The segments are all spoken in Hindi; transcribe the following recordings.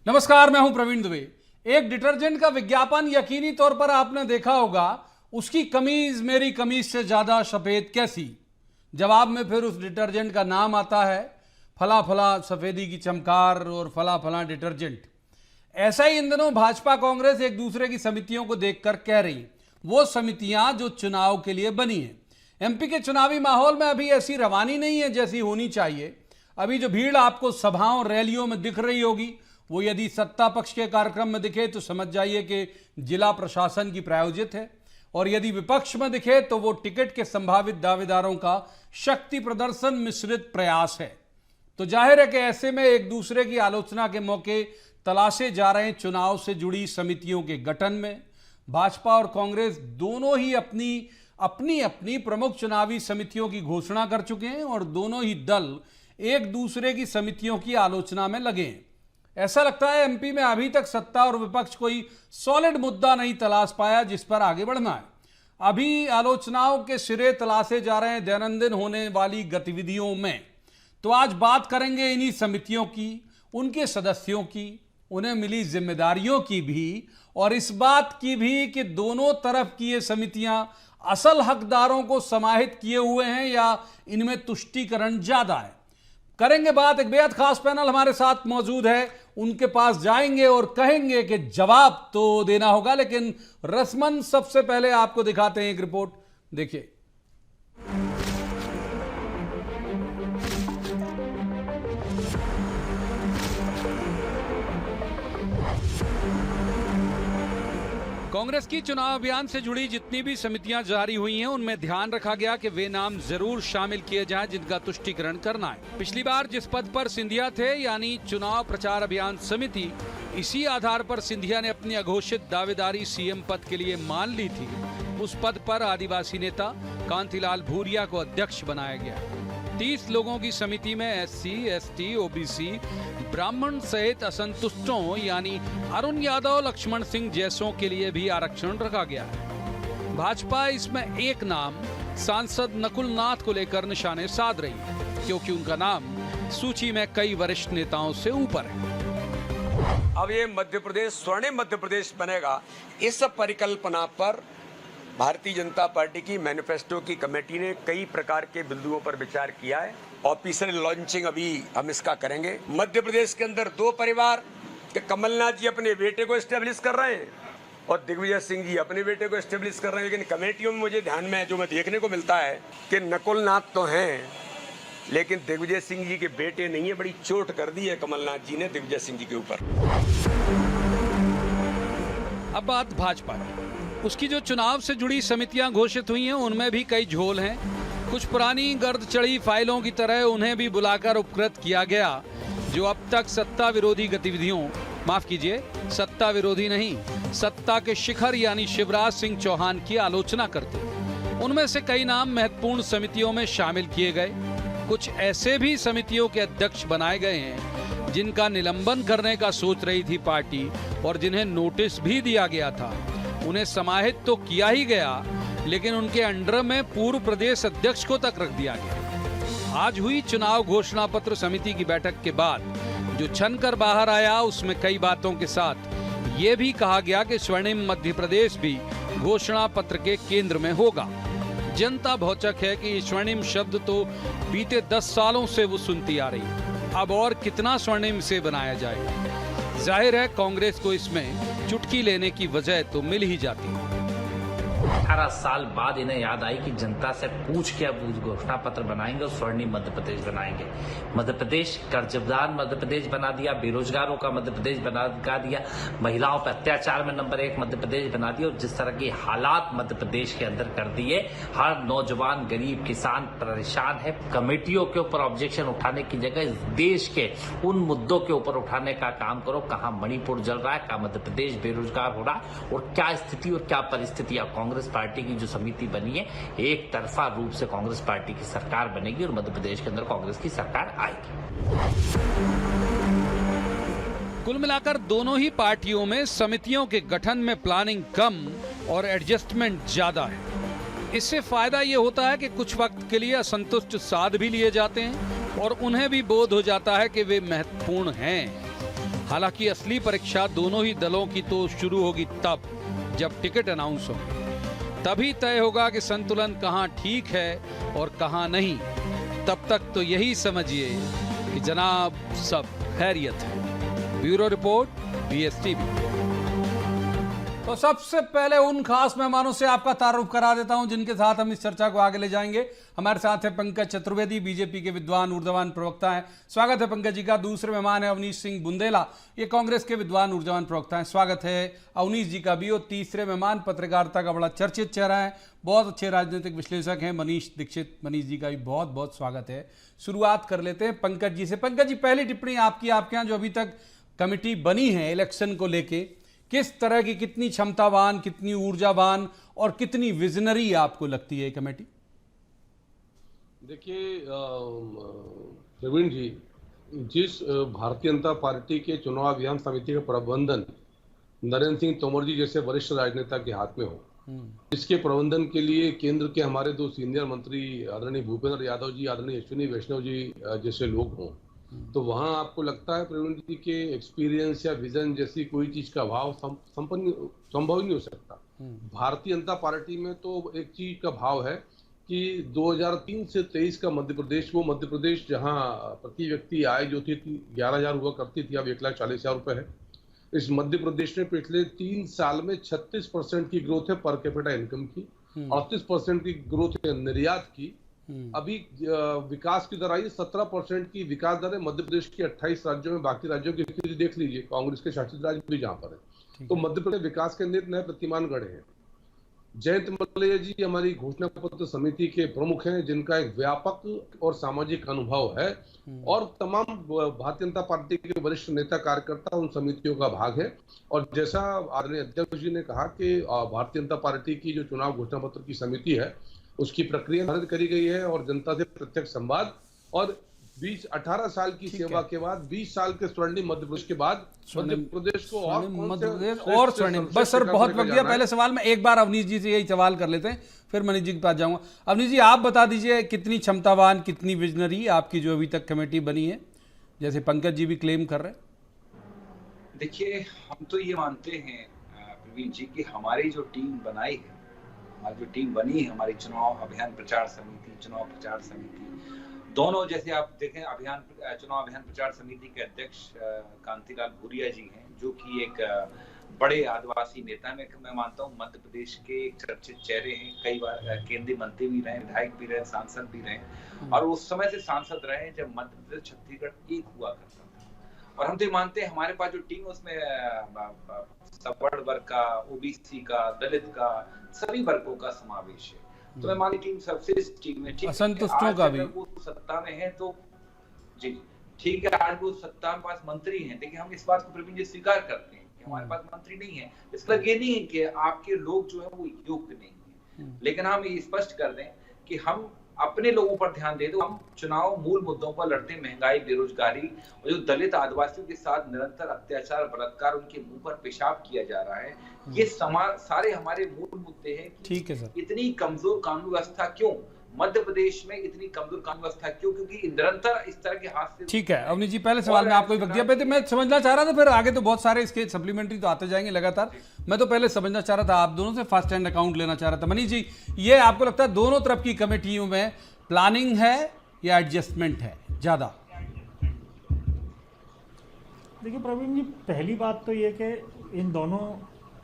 नमस्कार, मैं हूं प्रवीण दुबे। एक डिटर्जेंट का विज्ञापन यकीनी तौर पर आपने देखा होगा, उसकी कमीज मेरी कमीज से ज्यादा सफेद कैसी। जवाब में फिर उस डिटर्जेंट का नाम आता है, फला फला सफेदी की चमकार और फला फला डिटर्जेंट। ऐसा ही इन दिनों भाजपा कांग्रेस एक दूसरे की समितियों को देखकर कह रही, वो समितियां जो चुनाव के लिए बनी है। एमपी के चुनावी माहौल में अभी ऐसी रवानी नहीं है जैसी होनी चाहिए। अभी जो भीड़ आपको सभाओं रैलियों में दिख रही होगी, वो यदि सत्ता पक्ष के कार्यक्रम में दिखे तो समझ जाइए कि जिला प्रशासन की प्रायोजित है, और यदि विपक्ष में दिखे तो वो टिकट के संभावित दावेदारों का शक्ति प्रदर्शन मिश्रित प्रयास है। तो जाहिर है कि ऐसे में एक दूसरे की आलोचना के मौके तलाशे जा रहे हैं। चुनाव से जुड़ी समितियों के गठन में भाजपा और कांग्रेस दोनों ही अपनी प्रमुख चुनावी समितियों की घोषणा कर चुके हैं, और दोनों ही दल एक दूसरे की समितियों की आलोचना में लगे हैं। ऐसा लगता है एमपी में अभी तक सत्ता और विपक्ष कोई सॉलिड मुद्दा नहीं तलाश पाया जिस पर आगे बढ़ना है। अभी आलोचनाओं के सिरे तलाशे जा रहे हैं दैनंदिन होने वाली गतिविधियों में। तो आज बात करेंगे इन्हीं समितियों की, उनके सदस्यों की, उन्हें मिली जिम्मेदारियों की भी, और इस बात की भी कि दोनों तरफ की ये समितियां असल हकदारों को समाहित किए हुए हैं या इनमें तुष्टीकरण ज्यादा है। करेंगे बात। एक बेहद खास पैनल हमारे साथ मौजूद है, उनके पास जाएंगे और कहेंगे कि जवाब तो देना होगा, लेकिन रस्मन सबसे पहले आपको दिखाते हैं एक रिपोर्ट, देखिए। कांग्रेस की चुनाव अभियान से जुड़ी जितनी भी समितियां जारी हुई हैं, उनमें ध्यान रखा गया कि वे नाम जरूर शामिल किए जाएं जिनका तुष्टीकरण करना है। पिछली बार जिस पद पर सिंधिया थे, यानी चुनाव प्रचार अभियान समिति, इसी आधार पर सिंधिया ने अपनी अघोषित दावेदारी सीएम पद के लिए मान ली थी। उस पद पर आदिवासी नेता कांतिलाल भूरिया को अध्यक्ष बनाया गया। 30 लोगों की समिति में एससी, एसटी, ओबीसी, ब्राह्मण सहित असंतुष्टों यानी अरुण यादव, लक्ष्मण सिंह जैसों के लिए भी आरक्षण रखा गया है। भाजपा इसमें एक नाम सांसद नकुल नाथ को लेकर निशाने साध रही है, क्योंकि उनका नाम सूची में कई वरिष्ठ नेताओं से ऊपर है। अब ये मध्य प्रदेश स्वर्णिम मध्य प्रदेश बनेगा, इस परिकल्पना पर भारतीय जनता पार्टी की मैनिफेस्टो की कमेटी ने कई प्रकार के बिंदुओं पर विचार किया है। ऑफिशियल लॉन्चिंग अभी हम इसका करेंगे। मध्य प्रदेश के अंदर 2 परिवार के कमलनाथ जी अपने बेटे को एस्टेब्लिश कर रहे हैं और दिग्विजय सिंह जी अपने बेटे को एस्टेब्लिश कर रहे हैं, लेकिन कमेटियों में मुझे ध्यान में जो मैं देखने को मिलता है कि नकुल नाथ तो हैं, लेकिन दिग्विजय सिंह जी के बेटे नहीं है। बड़ी चोट कर दी है कमलनाथ जी ने दिग्विजय सिंह जी के ऊपर। अब बात भाजपा की। उसकी जो चुनाव से जुड़ी समितियां घोषित हुई हैं, उनमें भी कई झोल हैं। कुछ पुरानी गर्द चढ़ी फाइलों की तरह उन्हें भी बुलाकर उपकृत किया गया, जो अब तक सत्ता विरोधी गतिविधियों, माफ कीजिए, सत्ता विरोधी नहीं, सत्ता के शिखर यानी शिवराज सिंह चौहान की आलोचना करते। उनमें से कई नाम महत्वपूर्ण समितियों में शामिल किए गए। कुछ ऐसे भी समितियों के अध्यक्ष बनाए गए हैं जिनका निलंबन करने का सोच रही थी पार्टी, और जिन्हें नोटिस भी दिया गया था। उन्हें समाहित तो किया ही गया, लेकिन उनके अंडर में पूर्व प्रदेश अध्यक्ष को तक रख दिया गया। आज हुई चुनाव घोषणा पत्र समिति की बैठक के बाद जो छन कर बाहर आया, उसमें कई बातों के साथ ये भी कहा गया कि स्वर्णिम मध्य प्रदेश भी घोषणा पत्र के केंद्र में होगा। जनता भौचक है कि स्वर्णिम शब्द तो बीते 10 सालों से वो सुनती आ रही है। अब और कितना स्वर्णिम से बनाया जाएगा। जाहिर है कांग्रेस को इसमें चुटकी लेने की वजह तो मिल ही जाती है। 18 साल बाद इन्हें याद आई कि जनता से पूछ के अब घोषणा पत्र बनाएंगे और स्वर्णिम मध्य प्रदेश बनाएंगे। मध्य प्रदेश कर्जदार मध्य प्रदेश बना दिया, बेरोजगारों का मध्य प्रदेश बना दिया, महिलाओं पर अत्याचार में नंबर 1 मध्य प्रदेश बना दिया, और जिस तरह की हालात मध्य प्रदेश के अंदर कर दिए, हर नौजवान गरीब किसान परेशान है। कमेटियों के ऊपर ऑब्जेक्शन उठाने की जगह देश के उन मुद्दों के ऊपर उठाने का काम करो। कहाँ मणिपुर जल रहा है, कहाँ मध्य प्रदेश बेरोजगार हो रहा है, और क्या स्थिति और क्या परिस्थितियां। कांग्रेस पार्टी की जो समिति बनी है, एक तरफा रूप से कांग्रेस पार्टी की सरकार बनेगी और मध्य प्रदेश के अंदर कांग्रेस की सरकार आएगी। कुल मिलाकर दोनों ही पार्टियों में समितियों के गठन में प्लानिंग कम और एडजस्टमेंट ज्यादा है। इससे फायदा ये होता है कि कुछ वक्त के लिए असंतुष्ट साध भी लिए जाते हैं और उन्हें भी बोध हो जाता है कि वे महत्वपूर्ण हैं। हालांकि असली परीक्षा दोनों ही दलों की तो शुरू होगी तब जब टिकट अनाउंस हो, तभी तय होगा कि संतुलन कहां ठीक है और कहां नहीं। तब तक तो यही समझिए कि जनाब सब खैरियत है। Bureau report, BSTV। तो सबसे पहले उन खास मेहमानों से आपका तारुफ करा देता हूं जिनके साथ हम इस चर्चा को आगे ले जाएंगे। हमारे साथ है पंकज चतुर्वेदी, बीजेपी के विद्वान ऊर्जावान प्रवक्ता हैं। स्वागत है पंकज जी का। दूसरे मेहमान है अवनीश सिंह बुंदेला, ये कांग्रेस के विद्वान ऊर्जावान प्रवक्ता हैं। स्वागत है अवनीश जी का भी। और तीसरे मेहमान पत्रकारिता का बड़ा चर्चित चेहरा है, बहुत अच्छे राजनीतिक विश्लेषक हैं, मनीष दीक्षित। मनीष जी का भी बहुत बहुत स्वागत है। शुरुआत कर लेते हैं पंकज जी से। पंकज जी, पहली टिप्पणी आपके यहाँ जो अभी तक कमेटी बनी है इलेक्शन को लेके, किस तरह की, कितनी क्षमतावान, कितनी ऊर्जावान और कितनी विजनरी आपको लगती है कमेटी? देखिए प्रवीण जी, जिस भारतीय जनता पार्टी के चुनाव अभियान समिति का प्रबंधन नरेंद्र सिंह तोमर जी जैसे वरिष्ठ राजनेता के हाथ में हो, इसके प्रबंधन के लिए केंद्र के हमारे दो सीनियर मंत्री आदरणीय भूपेंद्र यादव जी, आदरणीय अश्विनी वैष्णव जी जैसे लोग हों, तो वहां आपको लगता है प्रवीण जी के एक्सपीरियंस या विजन जैसी कोई चीज का भाव संभव ही नहीं हो सकता। भारतीय जनता पार्टी में तो एक चीज का भाव है कि 2003 से 23 का मध्य प्रदेश, वो मध्य प्रदेश जहां प्रति व्यक्ति आय जो थी 11,000 हुआ करती थी, अब 1,40,000 रुपए है। इस मध्य प्रदेश में पिछले 3 साल में 36% की ग्रोथ है पर कैपिटा इनकम की, 38% की ग्रोथ है निर्यात की। अभी विकास की दर आई 17% की विकास दर है मध्य प्रदेश की 28 राज्यों में। बाकी राज्यों की स्थिति देख लीजिए, कांग्रेस के शासित राज्य भी जहां पर है। तो मध्य प्रदेश विकास के नए प्रतिमान गढ़े हैं। जयंत मलैया जी हमारी घोषणा पत्र समिति के प्रमुख हैं, जिनका एक व्यापक और सामाजिक अनुभव है, और तमाम भारतीय जनता पार्टी के वरिष्ठ नेता कार्यकर्ता उन समितियों का भाग है। और जैसा आदरणीय अध्यक्ष जी ने कहा कि भारतीय जनता पार्टी की जो चुनाव घोषणा पत्र की समिति है उसकी प्रक्रिया निर्धारित करी गई है, और जनता से प्रत्यक्ष संवाद, और 18 साल की सेवा के बाद 20 साल के स्वर्णिम मध्य प्रदेश के बाद मध्य प्रदेश को और स्वर्णिम। बस सर, बहुत वक्त दिया पहले सवाल में। एक बार अवनीश जी से यही सवाल कर लेते हैं, फिर मनीष जी के पास जाऊंगा। अवनीश जी, आप बता दीजिए कितनी क्षमतावान, कितनी विजनरी आपकी जो अभी तक कमेटी बनी है, जैसे पंकज जी भी क्लेम कर रहे हैं। देखिए, हम तो ये मानते हैं प्रवीण जी कि हमारी जो टीम बनाई है, हमारी जो टीम बनी है, हमारी चुनाव अभियान प्रचार समिति, चुनाव प्रचार समिति दोनों, जैसे आप देखें चुनाव अभियान प्रचार समिति के अध्यक्ष कांतिलाल भूरिया जी हैं, जो कि एक बड़े आदिवासी नेता हैं। मैं मानता हूँ मध्य प्रदेश के एक चर्चित चेहरे हैं, कई बार केंद्रीय मंत्री भी रहे, विधायक भी रहे, सांसद भी रहे, और उस समय से सांसद रहे जब मध्य प्रदेश छत्तीसगढ़ एक हुआ करता था। और हम तो मानते हैं हमारे पास जो टीम, उसमें सवर्ण वर्ग का, ओबीसी का, दलित का, सभी वर्गों का समावेश है। तो हमारी टीम सबसे टीम है, ठीक है। असंतुष्टों का भी वो सत्ता में है तो जी ठीक है, आज वो सत्ता में पास मंत्री हैं, लेकिन हम इस बात को प्रवीण जी स्वीकार करते हैं कि हमारे पास मंत्री नहीं है। इसका मतलब ये नहीं है कि आपके लोग जो है वो योग्य नहीं है, लेकिन हम ये स्पष्ट कर दें कि हम अपने लोगों पर ध्यान दे दो। हम चुनाव मूल मुद्दों पर लड़ते हैं, महंगाई, बेरोजगारी, और जो दलित आदिवासियों के साथ निरंतर अत्याचार, बलात्कार, उनके मुंह पर पेशाब किया जा रहा है, ये सारे हमारे मूल मुद्दे हैं। ठीक है सर। इतनी कमजोर कानून व्यवस्था क्यों मध्य प्रदेश में, इतनी कमजोर कानून व्यवस्था क्यों? क्योंकि निरंतर इस तरह के हादसे। ठीक है अवनीश जी, पहले सवाल में आपको ही वक्त दिया, पहले मैं समझना चाह रहा था, फिर आगे तो बहुत सारे इसके सप्लीमेंट्री तो आते जाएंगे लगातार। मैं तो पहले समझना चाह रहा था, आप दोनों से फर्स्ट हैंड अकाउंट लेना चाह रहा था। मनीष जी, ये आपको लगता है दोनों तरफ की कमेटियों में प्लानिंग है या एडजस्टमेंट है ज्यादा? देखिए प्रवीण जी, पहली बात तो ये कि इन दोनों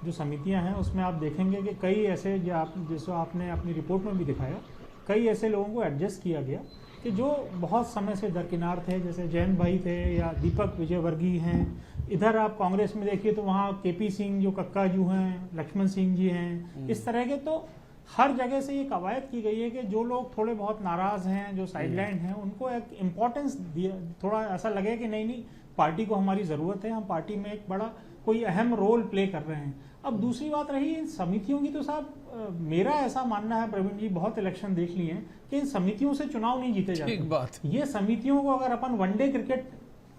जो समितियां हैं उसमें आप देखेंगे कि कई ऐसे, जैसे आपने अपनी रिपोर्ट में भी दिखाया, कई ऐसे लोगों को एडजस्ट किया गया कि जो बहुत समय से दरकिनार थे, जैसे जैन भाई थे या दीपक विजयवर्गीय हैं। इधर आप कांग्रेस में देखिए तो वहाँ केपी सिंह जो कक्काजू हैं, लक्ष्मण सिंह जी हैं, इस तरह के। तो हर जगह से ये कवायद की गई है कि जो लोग थोड़े बहुत नाराज हैं, जो साइडलाइन हैं, उनको एक इम्पोर्टेंस दिया, थोड़ा ऐसा लगे कि नहीं पार्टी को हमारी ज़रूरत है, हम पार्टी में एक बड़ा कोई अहम रोल प्ले कर रहे हैं। अब दूसरी बात रही इन समितियों की, तो साहब मेरा ऐसा मानना है प्रवीण जी, बहुत इलेक्शन देख लिए हैं कि इन समितियों से चुनाव नहीं जीते जाते। ये समितियों को अगर अपन वनडे क्रिकेट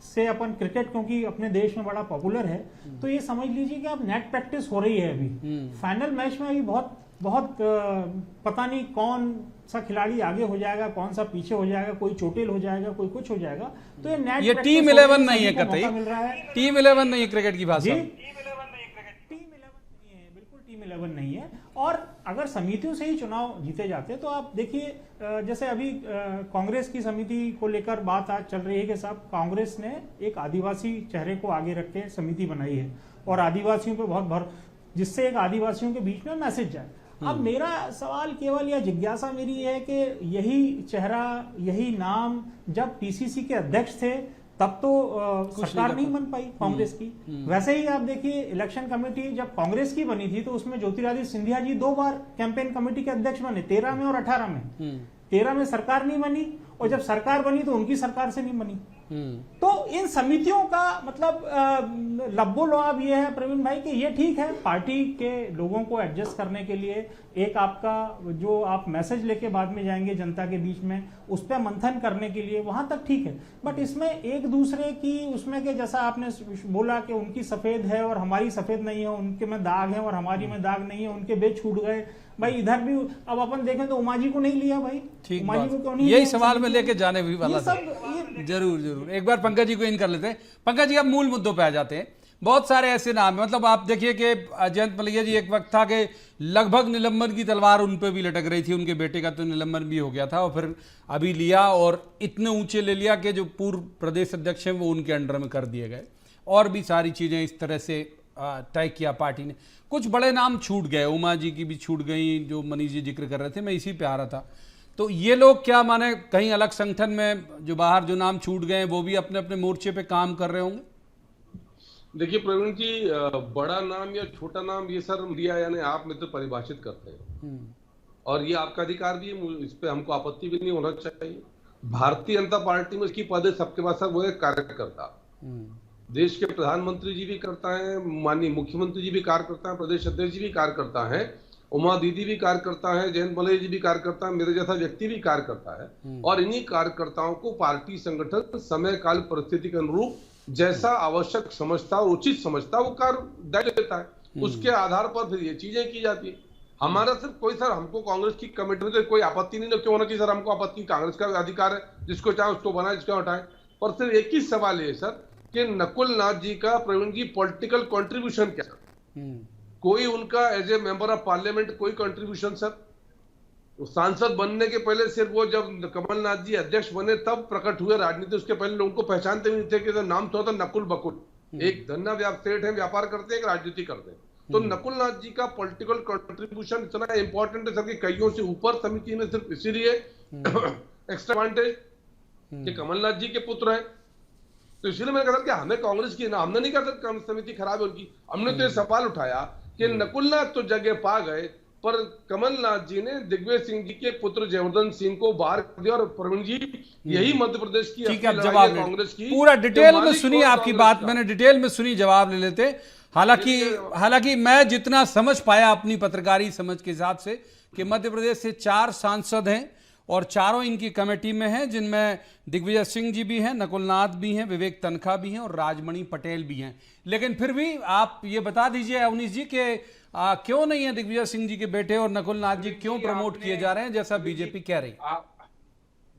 से, अपन क्रिकेट क्योंकि अपने देश में बड़ा पॉपुलर है, तो ये समझ लीजिए कि अब नेट प्रैक्टिस हो रही है। अभी फाइनल मैच में अभी बहुत पता नहीं कौन सा खिलाड़ी आगे हो जाएगा, कौन सा पीछे हो जाएगा, कोई चोटिल हो जाएगा, कोई कुछ हो जाएगा। तो ये नेट ये टीम 11 नहीं है कतई, टीम 11 नहीं है क्रिकेट की भाषा। बिल्कुल टीम 11 नहीं है। और अगर समितियों से ही चुनाव जीते जाते तो आप देखिए, जैसे अभी कांग्रेस की समिति को लेकर बात आज चल रही है कि साहब कांग्रेस ने एक आदिवासी चेहरे को आगे रख के समिति बनाई है और आदिवासियों पे बहुत जिससे एक आदिवासियों के बीच में मैसेज जाए। अब मेरा सवाल केवल या जिज्ञासा मेरी है कि यही चेहरा, यही नाम जब पीसीसी के अध्यक्ष थे तब तो सरकार नहीं बन पाई कांग्रेस की। वैसे ही आप देखिए इलेक्शन कमेटी जब कांग्रेस की बनी थी तो उसमें ज्योतिरादित्य सिंधिया जी 2 बार कैंपेन कमेटी के अध्यक्ष बने, 13 में और 18 में। 13 में सरकार नहीं बनी और जब सरकार बनी तो उनकी सरकार से नहीं बनी। तो इन समितियों का मतलब लब्बो लुआब ये है प्रवीण भाई कि ये ठीक है, पार्टी के लोगों को एडजस्ट करने के लिए एक आपका जो आप मैसेज लेके बाद में जाएंगे जनता के बीच में, उस पर मंथन करने के लिए वहां तक ठीक है। बट इसमें एक दूसरे की उसमें के जैसा आपने बोला कि उनकी सफेद है और हमारी सफेद नहीं है, उनके में दाग है और हमारी में दाग नहीं है, उनके बे छूट गए भाई। इधर भी अब अपन देखें तो उमा जी को नहीं लिया भाई, ठीक उमा जी को क्यों नहीं, यही सवाल में लेके जाने भी वाला था। जरूर एक बार पंकज जी को इन कर लेते हैं। पंकज जी अब मूल मुद्दों पे आ जाते हैं। बहुत सारे ऐसे नाम है, मतलब आप देखिए कि जयंत मलैया जी एक वक्त था कि लगभग निलंबन की तलवार उन पे भी लटक रही थी, उनके बेटे का तो निलंबन भी हो गया था और फिर अभी लिया और इतने ऊंचे ले लिया कि जो पूर्व प्रदेश अध्यक्ष हैं वो उनके अंडर में कर दिए गए और भी सारी चीजें इस तरह से तय किया पार्टी ने। कुछ बड़े नाम छूट गए, उमा जी की भी छूट गई जो मनीष जी जिक्र कर रहे थे, मैं इसी पे आ रहा था। तो ये लोग क्या माने कहीं अलग संगठन में जो बाहर जो नाम छूट गए वो भी अपने अपने मोर्चे पे काम कर रहे होंगे? देखिए प्रवीण जी, बड़ा नाम या छोटा नाम ये सर मीडिया यानी आप में तो परिभाषित करते हैं और ये आपका अधिकार भी है, इस पे हमको आपत्ति भी नहीं होना चाहिए। भारतीय जनता पार्टी में इसकी पद है सबके पास, वो एक कार्यकर्ता। देश के प्रधानमंत्री जी भी करता है, माननीय मुख्यमंत्री जी भी कार्य करता है, प्रदेश अध्यक्ष जी भी कार्य करता है, उमा दीदी भी कार्य करता है, जयंत मलैया जी भी कार्य करता है, मेरे जैसा व्यक्ति भी कार्य करता है। और इन्हीं कार्यकर्ताओं को पार्टी संगठन समय काल परिस्थिति के अनुरूप जैसा आवश्यक समझता और उचित समझता वो कार्य दे देता है। उसके आधार पर फिर ये चीजें की जाती है। हमारा सिर्फ कोई सर हमको कांग्रेस की कमेटी में तो कोई आपत्ति नहीं, क्यों होना चाहिए सर? हमको आपत्ति, कांग्रेस का अधिकार है, जिसको चाहे उसको बनाए, जिसको हटाए। पर सिर्फ एक ही सवाल है सर कि नकुल नाथ जी का प्रवीण जी पॉलिटिकल कंट्रीब्यूशन क्या सर? कोई उनका as a member of parliament कोई कंट्रीब्यूशन सर? सांसद बनने के पहले सिर्फ वो जब कमलनाथ जी अध्यक्ष बने तब प्रकट हुए राजनीति, उसके पहले लोगों को पहचानते भी नहीं थे कि नाम तो था नकुल बकुल। एक धन्ना सेठ है, व्यापार करते हैं, एक राजनीति करते हैं। तो नकुल नाथ जी का पॉलिटिकल कंट्रीब्यूशन इतना इंपॉर्टेंट है सर कि कईयों से ऊपर समिति में सिर्फ इसीलिए एक्स्ट्रा एडवांटेज कि कमलनाथ जी के पुत्र हैं। तो इसलिए मैंने कहा कि हमें कांग्रेस की ना, हमने नहीं कहा समिति खराब है उनकी, हमने तो ये सवाल उठाया कि नकुलनाथ तो जगह पा गए पर कमलनाथ जी ने दिग्विजय सिंह जी के पुत्र जयवर्धन सिंह को बाहर कर दिया। और प्रवीण जी यही मध्य प्रदेश की जवाब कांग्रेस की पूरा डिटेल में सुनी, आपकी बात मैंने डिटेल में सुनी, जवाब ले लेते। हालांकि मैं जितना समझ पाया अपनी पत्रकारी समझ के हिसाब से कि मध्य प्रदेश से 4 सांसद हैं और चारों इनकी कमेटी में हैं, जिनमें दिग्विजय सिंह जी भी हैं, नकुलनाथ भी हैं, विवेक तनखा भी हैं और राजमणि पटेल भी हैं। लेकिन फिर भी आप ये बता दीजिए अवनीश जी कि क्यों नहीं है दिग्विजय सिंह जी के बेटे और नकुलनाथ जी क्यों प्रमोट किए जा रहे हैं जैसा बीजेपी कह रही?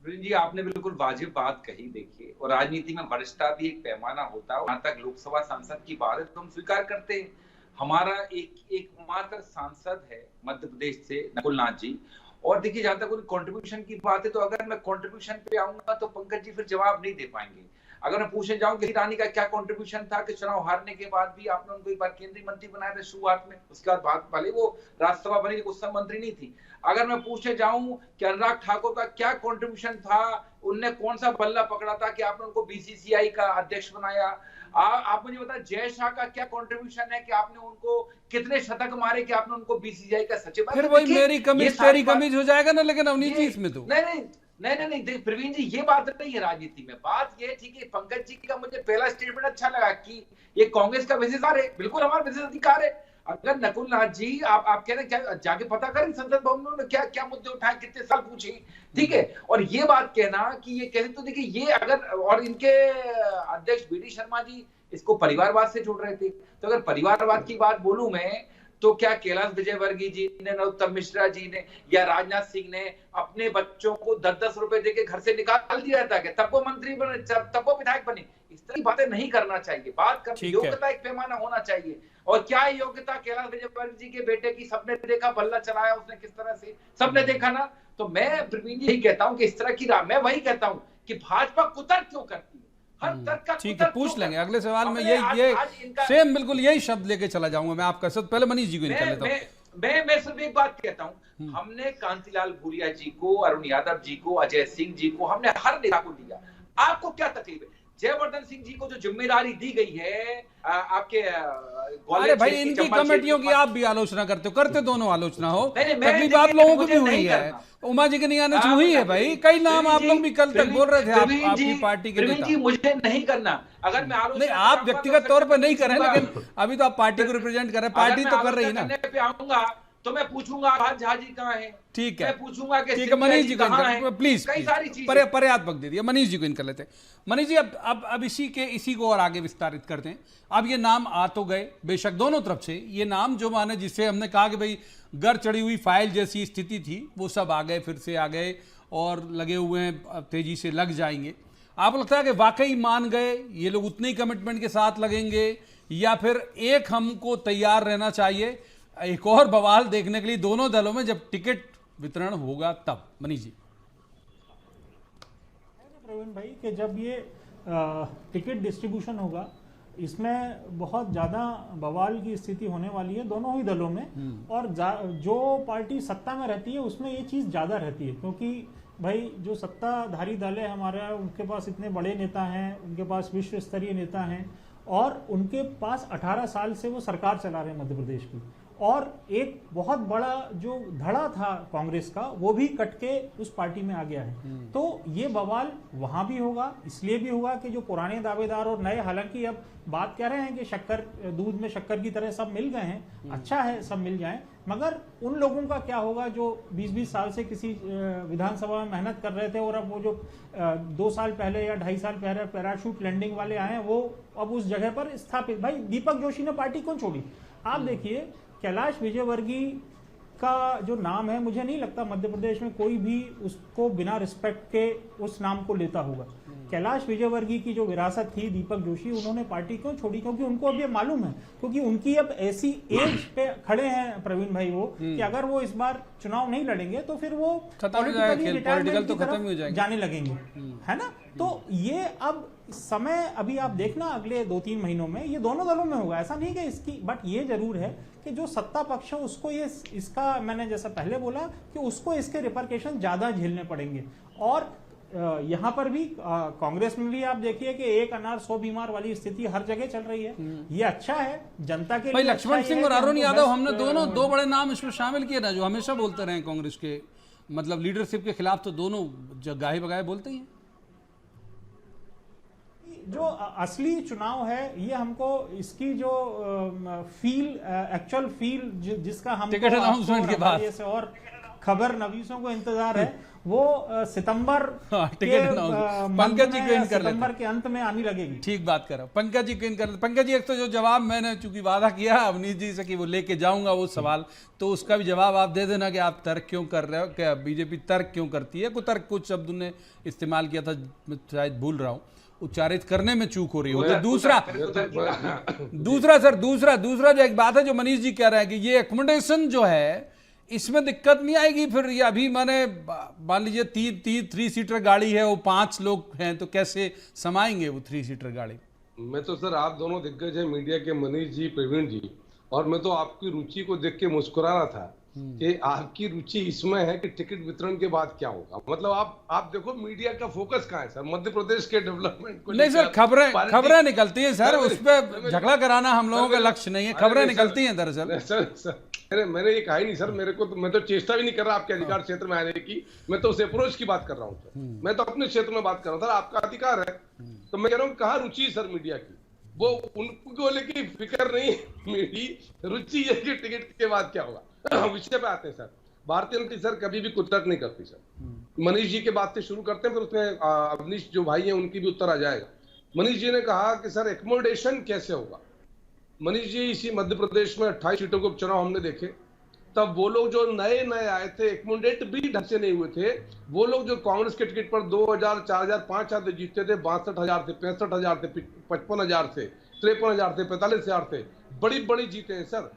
जी आपने बिल्कुल वाजिब बात कही। देखिए, और राजनीति में वरिष्ठता भी एक पैमाना होता है। वहां तक लोकसभा सांसद की बात है तो हम स्वीकार करते हैं। हमारा एकमात्र सांसद है मध्य प्रदेश से नकुलनाथ जी। और देखिए, जहां तक उनकी कंट्रीब्यूशन की बात है तो अगर मैं कंट्रीब्यूशन पे आऊंगा तो पंकज जी फिर जवाब नहीं दे पाएंगे। अगर मैं पूछने जाऊं कि रानी का क्या कंट्रीब्यूशन था कि चुनाव हारने के बाद भी आपने उनको एक बार केंद्रीय मंत्री बनाया था शुरुआत में, उसके बाद बात भले वो राज्यसभा बनी, उस समय मंत्री नहीं थी। अगर मैं पूछने जाऊं कि अनुराग ठाकुर का क्या कंट्रीब्यूशन था, उनने कौन सा बल्ला पकड़ा था कि आपने उनको बीसीसीआई का अध्यक्ष बनाया, आप मुझे बताएं जय शाह का क्या कंट्रीब्यूशन है कि आपने उनको कितने शतक मारे कि आपने उनको बीसीसीआई का सचिव। फिर वही मेरी कमीज तेरी कमीज हो जाएगा ना। लेकिन अवनीश जी इसमें तो नहीं प्रवीण जी, ये बात नहीं है राजनीति में। बात ये थी कि पंकज जी का मुझे पहला स्टेटमेंट अच्छा लगा कि ये कांग्रेस का विशेषाधिकार है। बिल्कुल हमारा विशेषाधिकार है। अगर नकुलनाथ जी आप कह रहे क्या जाके पता करें संसद भवन में क्या क्या मुद्दे उठाए, कितने साल पूछे, ठीक है। और ये बात कहना कि ये कहते तो देखिए ये अगर, और इनके अध्यक्ष बीडी शर्मा जी इसको परिवारवाद से जोड़ रहे थे, तो अगर परिवारवाद की बात बोलूं मैं तो क्या कैलाश विजयवर्गीय जी ने, नरोत्तम मिश्रा जी ने या राजनाथ सिंह ने अपने बच्चों को 10-10 रुपए देके घर से निकाल दिया था? तब वो मंत्री बने, तब वो विधायक बने? इस तरह की बातें नहीं करना चाहिए। बात कर योग्यता एक पैमाना होना चाहिए। और क्या योग्यता कैलाश विजयवर्गीय जी के बेटे की? सबने देखा बल्ला चलाया उसने किस तरह से, सबने देखा ना। तो मैं प्रवीण जी यही कहता हूं कि इस तरह की मैं वही कहता हूं कि भाजपा कुतर्क क्यों करती है, हर तर्क का ठीक है, पूछ लेंगे अगले सवाल में। ये सेम बिल्कुल यही शब्द लेके चला जाऊंगा मैं आपका। सब पहले मनीष जी को निकाल लेता हूं। मैं सिर्फ एक बात कहता हूं, हमने कांतिलाल भूरिया जी को, अरुण यादव जी को, अजय सिंह जी को, हमने हर नेता को लिया। आपको क्या तकलीफ है? जयवर्धन सिंह जी को जो जिम्मेदारी दी गई है आपके अरे भाई, इनकी कमेटियों की आप भी आलोचना करते हो, करते दोनों आलोचना हो, तकलीफ आप लोगों को भी हुई है। उमा जी के नहीं आने से हुई है भाई। कई नाम आप लोग भी कल तक बोल रहे थे आपकी पार्टी के नेता। जी मुझे नहीं करना, अगर मैं आलोचना नहीं, आप व्यक्तिगत तौर पर नहीं कर रहे, लेकिन अभी तो आप पार्टी को रिप्रेजेंट कर रहे हैं, पार्टी तो कर रही है ना। पे आऊंगा तो मैं पूछूंगा आभार झा जी कहाँ है? ठीक है, मैं पूछूंगा कि ठीक है मनीष जी को प्लीज, कई सारी चीजें पर्याप्त वक्त दे दिया। मनीष जी को इन कर लेते हैं। मनीष जी अब इसी को और आगे विस्तारित करते हैं। अब ये नाम आ तो गए बेशक दोनों तरफ से, ये नाम जो माने जिससे हमने कहा कि भाई गर चढ़ी हुई फाइल जैसी स्थिति थी, वो सब आ गए, फिर से आ गए और लगे हुए हैं, तेजी से लग जाएंगे। आपको लगता है कि वाकई मान गए ये लोग, उतने ही कमिटमेंट के साथ लगेंगे, या फिर एक हमको तैयार रहना चाहिए एक और बवाल देखने के लिए दोनों दलों में जब टिकट वितरण होगा तब? मनीष जी। प्रवीण भाई कि जब ये टिकट डिस्ट्रीब्यूशन होगा, इसमें बहुत ज़्यादा बवाल की स्थिति होने वाली है दोनों ही दलों में। और जो पार्टी सत्ता में रहती है उसमें ये चीज़ ज़्यादा रहती है, क्योंकि भाई जो सत्ताधारी दल है हमारा, उनके पास इतने बड़े नेता हैं, उनके पास विश्व स्तरीय नेता हैं, और उनके पास 18 साल से वो सरकार चला रहे हैं मध्य प्रदेश की। और एक बहुत बड़ा जो धड़ा था कांग्रेस का, वो भी कट के उस पार्टी में आ गया है। तो ये बवाल वहां भी होगा, इसलिए भी होगा कि जो पुराने दावेदार और नए, हालांकि अब बात कह रहे हैं कि शक्कर, दूध में शक्कर की तरह सब मिल गए हैं, अच्छा है सब मिल जाएं, मगर उन लोगों का क्या होगा जो 20-20 साल से किसी विधानसभा में मेहनत कर रहे थे, और अब वो जो 2 साल पहले या 2.5 साल पहले पैराशूट लैंडिंग वाले आए हैं, वो अब उस जगह पर स्थापित। भाई दीपक जोशी ने पार्टी क्यों छोड़ी? आप देखिए, कैलाश विजयवर्गीय का जो नाम है, मुझे नहीं लगता मध्य प्रदेश में कोई भी उसको बिना रिस्पेक्ट के उस नाम को लेता होगा। कैलाश विजयवर्गीय की जो विरासत थी, दीपक जोशी, उन्होंने पार्टी क्यों छोड़ी? क्योंकि उनको अब ये मालूम है, क्योंकि उनकी अब ऐसी एज पे खड़े हैं प्रवीण भाई वो, कि अगर वो इस बार चुनाव नहीं लड़ेंगे तो फिर वो पॉलिटिकली रिटायरमेंट की तरफ जाने लगेंगे, है ना। तो ये अब समय, अभी आप देखना अगले 2-3 महीनों में ये दोनों दलों में होगा। ऐसा नहीं कि इसकी, बट ये जरूर है कि जो सत्ता पक्ष है उसको ये, इसका मैंने जैसा पहले बोला कि उसको इसके रिपरकेशन ज्यादा झेलने पड़ेंगे। और यहाँ पर भी कांग्रेस में भी आप देखिए कि एक अनार 100 बीमार वाली स्थिति हर जगह चल रही है। ये अच्छा है जनता के लिए। भाई लक्ष्मण सिंह और अरुण यादव, हमने दोनों 2 बड़े नाम इसमें शामिल किए ना, जो हमेशा बोलते रहे कांग्रेस के मतलब लीडरशिप के खिलाफ, तो दोनों गाहे बगाहे बोलते ही हैं। जो असली चुनाव है ये, हमको इसकी जो फील, एक्चुअल फील जिसका हम टिकट अनाउंसमेंट के बाद से और खबर नवीसों को इंतजार है, वो सितंबर पंकज जी को इन कर सितंबर के अंत में आनी लगेगी। ठीक बात कर रहा हूं, पंकज जी को इन कर। पंकज जी, एक तो जो जवाब मैंने चूंकि वादा किया अवनीश जी से कि वो लेके जाऊंगा वो सवाल, तो उसका भी जवाब आप दे देना कि आप तर्क क्यों कर रहे हो, क्या बीजेपी तर्क क्यों करती है? कुतर्क कुछ शब्द उन्होंने इस्तेमाल किया था, मैं शायद भूल रहा हूं, उच्चारित करने में चूक हो रही हो। तो दूसरा जो एक बात है जो मनीष जी कह रहे हैं कि ये एकोमोडेशन जो है इसमें दिक्कत नहीं आएगी फिर? ये अभी माने मान लीजिए 3 सीटर गाड़ी है, वो 5 लोग हैं, तो कैसे समाएंगे वो 3 सीटर गाड़ी? मैं तो सर, आप दोनों दिग्गज हैं मीडिया के, मनीष जी, प्रवीण जी, और मैं तो आपकी रुचि को देख के मुस्कुरा रहा था कि आपकी रुचि इसमें है कि टिकट वितरण के बाद क्या होगा। मतलब आप देखो मीडिया का फोकस कहाँ है सर? मध्य प्रदेश के डेवलपमेंट को नहीं सर, खबरें निकलती हैं सर, उस पर झगड़ा कराना हम लोगों का लक्ष्य नहीं है, खबरें निकलती हैं दरअसल। सर मैंने ये कहा ही नहीं सर, मेरे को तो, मैं तो चेष्टा भी नहीं कर रहा आपके अधिकार क्षेत्र में आने की, मैं तो उस अप्रोच की बात कर रहा हूँ सर। मैं तो अपने क्षेत्र में बात कर रहा हूँ सर, आपका अधिकार है। तो मैं कह रहा हूँ कहाँ रुचि सर मीडिया की, वो उनको लेके फिक्र नहीं, मेरी रुचि है कि टिकट के बाद क्या होगा। विषय पे आते हैं सर। भारतीय जनता सर कभी भी कुतर्क नहीं करती सर। मनीष जी के बात से शुरू करते हैं, फिर उसमें अवनीश जो भाई हैं उनकी भी उत्तर आ जाएगा। मनीष जी ने कहा कि सर एकोमोडेशन कैसे होगा? मनीष जी, इसी मध्य प्रदेश में 28 सीटों के उपचुनाव हमने देखे, तब वो लोग जो नए नए आए थे, एकमुंडेट भी ढंग से नहीं हुए थे, वो लोग जो कांग्रेस के टिकट पर 2000, 4000, 5000 जीतते थे, 62,000 थे, 65,000 थे, 55,000 थे, 53,000 थे, 45,000 थे, बड़ी बड़ी जीते हैं सर।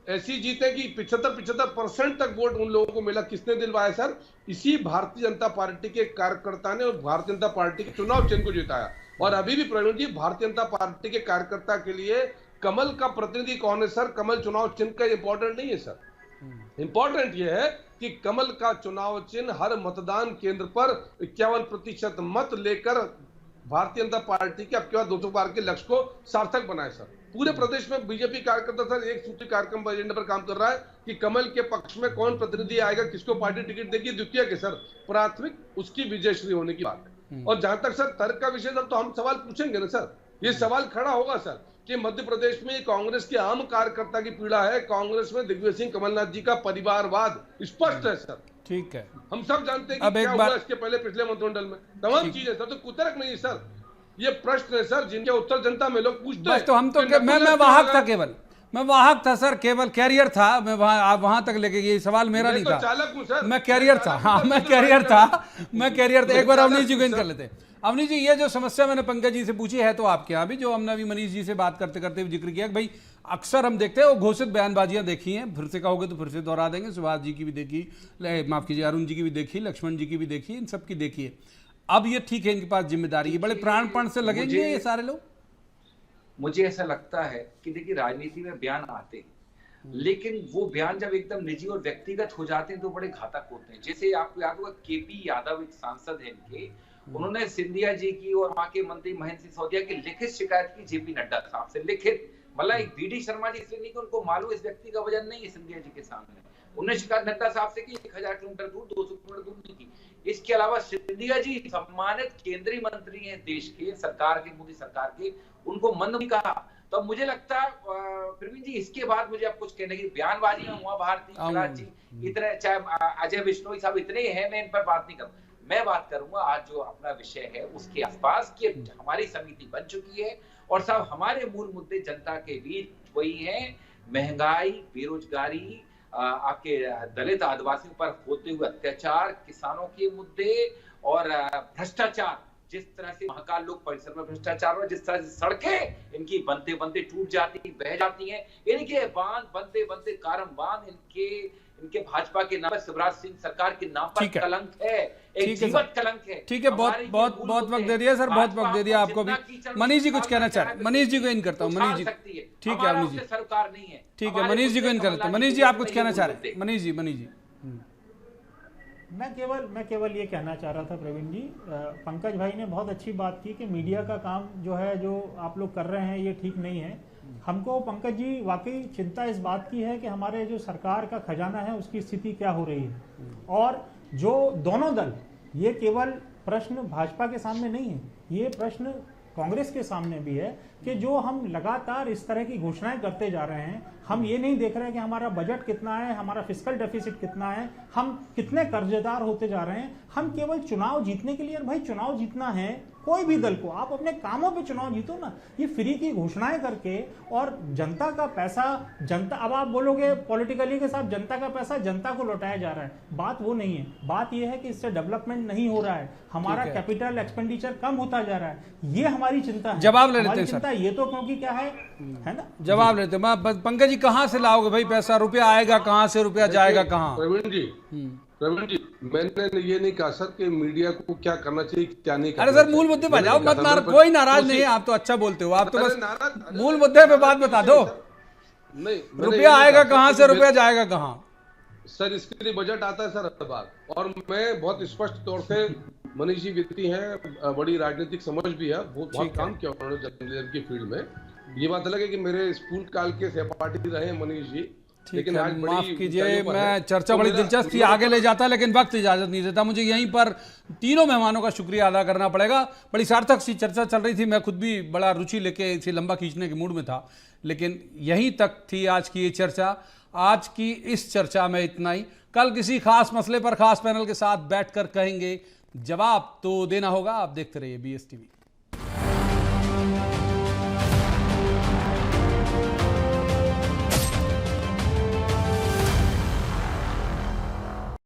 ऐसी जीते कि 75% तक वोट उन लोगों को मिला। किसने दिलवाया सर? इसी भारतीय जनता पार्टी के कार्यकर्ता ने, और भारतीय जनता पार्टी के चुनाव चिन्ह को जिताया। और अभी भी प्रवीण जी, भारतीय जनता पार्टी के कार्यकर्ता के लिए कमल का प्रतिनिधि कौन है सर? कमल चुनाव चिन्ह का इंपॉर्टेंट नहीं है सर। इंपॉर्टेंट यह है कि कमल का चुनाव चिन्ह हर मतदान केंद्र पर 51% मत लेकर भारतीय जनता पार्टी के अब के बाद 200 पार के लक्ष्य को सार्थक बनाए सर। पूरे प्रदेश में बीजेपी कार्यकर्ता सर एक सूत्री कार्यक्रम एजेंडा पर काम कर रहा है कि कमल के पक्ष में कौन प्रतिनिधि आएगा, किसको पार्टी टिकट देगी। द्वितीय के सर प्राथमिक उसकी विजयश्री होने की बात है। और जहां तक सर तर्क का विषय, सर तो हम सवाल पूछेंगे ना सर, ये सवाल खड़ा होगा सर कि मध्य प्रदेश में कांग्रेस के आम कार्यकर्ता की पीड़ा है, कांग्रेस में दिग्विजय सिंह कमलनाथ जी का परिवारवाद स्पष्ट है सर। ठीक है, हम सब जानते हैं कि क्या हुआ इसके पहले पिछले मंत्रिमंडल में, तमाम चीजें सर, तो कुतर्क नहीं है सर। ये प्रश्न है सर जिनके उत्तर जनता में लोग पूछते हैं। तो हम तो मैं वाहक था, केवल मैं वाहक था सर, केवल कैरियर था। मैं वहां तक लेके गए, सवाल मेरा नहीं था। चालक हूं सर, मैं कैरियर था। हाँ, मैं कैरियर था। एक बार अवनीश जी को इन कर लेते हैं। अवनीश जी, ये जो समस्या मैंने पंकज जी से पूछी है तो आपके यहाँ भी, जो हमने अभी मनीष जी से बात करते करते जिक्र किया कि भाई अक्सर हम देखते हैं वो घोषित बयानबाजियां देखी हैं, फिर से कहोगे तो फिर से दोहरा देंगे। सुभाष जी की भी देखी, माफ कीजिए अरुण जी की भी देखी, लक्ष्मण जी की भी देखी, इन सब की देखी है। अब ये ठीक है, इनके पास जिम्मेदारी है, बड़े प्राणपण से लगेंगे ये सारे लोग। मुझे ऐसा लगता है कि देखिए राजनीति में बयान आते हैं, लेकिन वो बयान जब एकदम निजी और व्यक्तिगत हो जाते हैं तो बड़े घातक होते हैं। जैसे आपको याद होगा केपी यादव एक सांसद है इनके, उन्होंने सिंधिया जी की और वहां के मंत्री महेंद्र सिंह सिसोदिया की लिखित शिकायत की जेपी नड्डा साहब से। लिखित मतलब एक बीडी शर्मा जी इसलिए नहीं कि उनको मालूम इस व्यक्ति का वजन नहीं है सिंधिया जी के सामने, उन्होंने शिकायत नड्डा साहब से की 1000 किलोमीटर दूर, 200 किलोमीटर दूर नहीं की। इसके अलावा सिंधिया जी सम्मानित केंद्रीय मंत्री हैं देश के, सरकार के, मोदी सरकार के, उनको मन नहीं कहा। तो अब मुझे लगता है प्रवीण जी, इसके बाद मुझे अब कुछ कहने की बयानबाजी में हुआ भारती खिलाफ जी इतने, चाहे अजय बिश्नोई साहब इतने हैं, मैं इन पर बात नहीं करूं। मैं बात करूंगा आज जो अपना विषय है उसके आसपास की हमारी समिति बन चुकी है और साहब हमारे मूल मुद्दे जनता के बीच वही हैं, महंगाई, बेरोजगारी, आपके दलित आदिवासियों पर होते हुए अत्याचार, किसानों के मुद्दे और भ्रष्टाचार। जिस तरह से महाकाल लोक परिसर में भ्रष्टाचार हो, जिस तरह से सड़कें इनकी बनते बनते टूट जाती, बह जाती हैं, इनके बांध बनते बनते कारम बांध इनके भाजपा के नाम पर, शिवराज सिंह सरकार के नाम पर कलंक है, एक जीवत कलंक है। ठीक है, बहुत वक्त दे दिया सर, बहुत वक्त दे दिया आपको भी। मनीष जी कुछ कहना चाह रहे हैं? मनीष जी को इन करता हूँ। मनीष जी ठीक है, मनीष जी सरकार नहीं है, ठीक है, मनीष जी को इन करते हैं। मनीष जी आप कुछ कहना चाह रहे हैं? मनीष जी मैं केवल ये कहना चाह रहा था प्रवीण जी, पंकज भाई ने बहुत अच्छी बात की कि मीडिया का काम जो है, जो आप लोग कर रहे हैं, ये ठीक नहीं है। हमको पंकज जी वाकई चिंता इस बात की है कि हमारे जो सरकार का खजाना है उसकी स्थिति क्या हो रही है। और जो दोनों दल, ये केवल प्रश्न भाजपा के सामने नहीं है, ये प्रश्न कांग्रेस के सामने भी है कि जो हम लगातार इस तरह की घोषणाएं करते जा रहे हैं, हम ये नहीं देख रहे कि हमारा बजट कितना है, हमारा फिस्कल डेफिसिट कितना है, हम कितने कर्जदार होते जा रहे हैं। हम केवल चुनाव जीतने के लिए, भाई चुनाव जीतना है कोई भी दल को, आप अपने कामों पे चुनाव जीतो ना। ये फ्री की घोषणाएं करके और जनता का पैसा, जनता, अब आप बोलोगे पॉलिटिकली के साथ जनता का पैसा जनता को लौटाया जा रहा है, बात वो नहीं है। बात ये है कि इससे डेवलपमेंट नहीं हो रहा है, हमारा कैपिटल एक्सपेंडिचर कम होता जा रहा है, ये हमारी चिंता है। जवाब ले लेते हैं सर, ये तो क्योंकि क्या है ना, जवाब लेते हैं। पंकज जी कहाँ से लाओगे भाई पैसा? रुपया आएगा कहाँ से, रुपया जाएगा कहाँ? प्रवीण जी मैंने ये नहीं कहा सर कि मीडिया को क्या करना चाहिए क्या नहीं करना। अरे सर मूल मुद्दे पर जाओ, मत मार, कोई नाराज नहीं है, आप तो अच्छा बोलते हो, आप तो बस मूल मुद्दे पे बात बता दो। नहीं, रुपया आएगा कहाँ से, रुपया जाएगा कहाँ? सर इसके लिए बजट आता है सर हर बार, और मैं बहुत स्पष्ट तौर से, मनीष जी वित्ती हैं, बड़ी राजनीतिक समझ भी है, बहुत काम किया उन्होंने जर्नलिज्म की फील्ड में। ये बात अलग है कि मेरे स्कूल काल के सहपाठी रहे मनीष जी, लेकिन आज माफ कीजिए, मैं चर्चा बड़ी दिलचस्प थी, आगे ले जाता, लेकिन वक्त इजाजत नहीं देता। मुझे यहीं पर तीनों मेहमानों का शुक्रिया अदा करना पड़ेगा। बड़ी सार्थक सी चर्चा चल रही थी, मैं खुद भी बड़ा रुचि लेके इसे लंबा खींचने के मूड में था, लेकिन यहीं तक थी आज की ये चर्चा। आज की इस चर्चा में इतना ही। कल किसी खास मसले पर खास पैनल के साथ बैठकर कहेंगे, जवाब तो देना होगा। आप देखते रहिए BSTV।